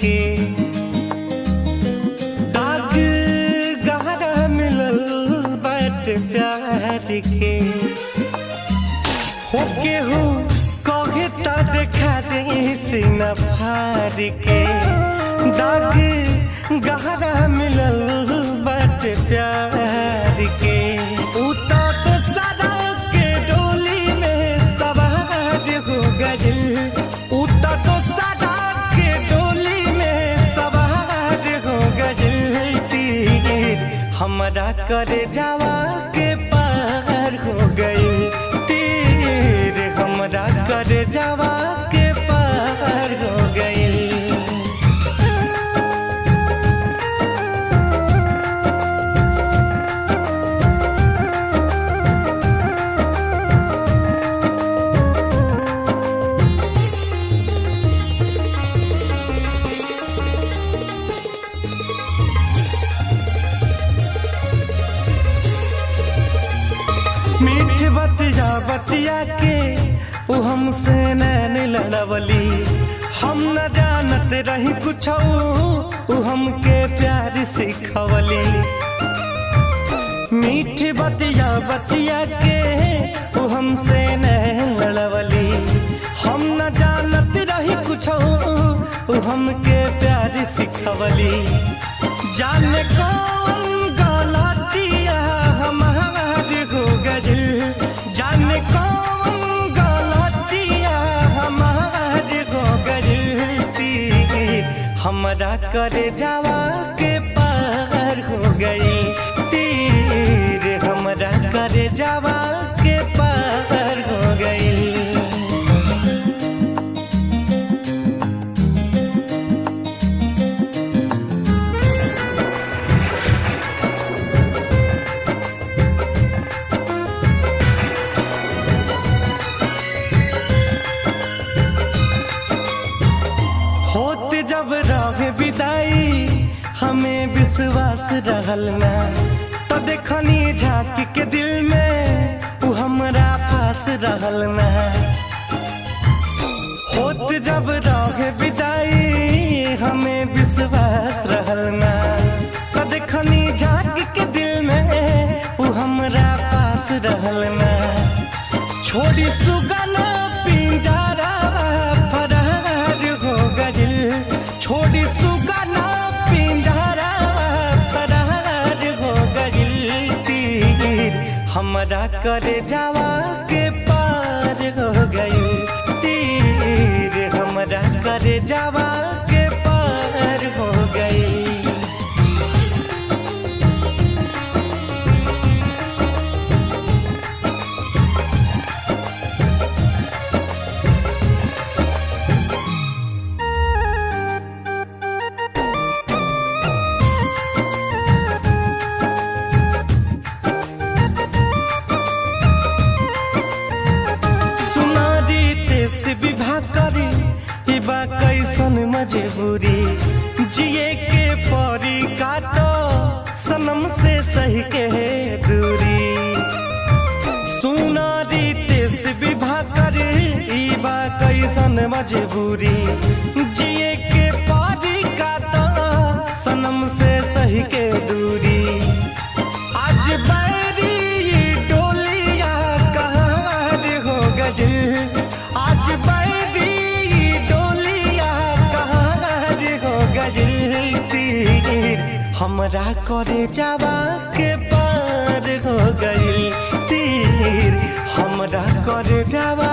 के दाग गहरा मिलल बाटे प्यार के होके हो कहे ता देखा दे सीना फाड़ के दाग गहरा मिलल बाटे प्यार के उता तो सड़क के डोली में सवार हो गइल उता तो सड़क के डोली में सवार हो गइल तीर हमरा करे जावा के पार हो गइल तीर हमरा करे जावा के पार हो गइल। मीठ बतिया बतिया के वो हमसे नैन लड़वली हम न जानत रही कुछ वो हमके प्यार सिखवली मीठ बतिया बतिया के वो हमसे नैन लड़वली हम न जानत रही कुछ वो हमके प्यार सिखवली जाने कौन गलतिया हमार हो गइल जाने कौन गलतिया हमार हो गइल तीर हमरा करे जावा के पार हो गइल तीर हमरा करे जावा के पार हो गइल। होत जब रहे विदाई हमें विश्वास रहल ना तो देखनी झांक के दिल में वो हमरा पास रहल ना होत जब रहे विदाई हमें विश्वास रहल ना तो देखनी झांक के दिल में वो हमरा पास रहल ना छोड़ी सुगना पिंजरा फरार हो गइल छोड़ी सुगना पिंजरा फरार हो गइल तीर हमरा करे जावा के पार हो गइल तीर हमरा करे जावा के पार हो गइल। कैसन मजबूरी जिए के परी काटो सनम से सही के दूरी सुनारी तेस विवाह करे बा कैसन मजबूरी जिए के परी काटो सनम से सही के दूरी आज बैरी डोलिया कहाँ हो गइल आज बैरी हमरा करे जावा के पार हो गइल तीर हमरा करे जावा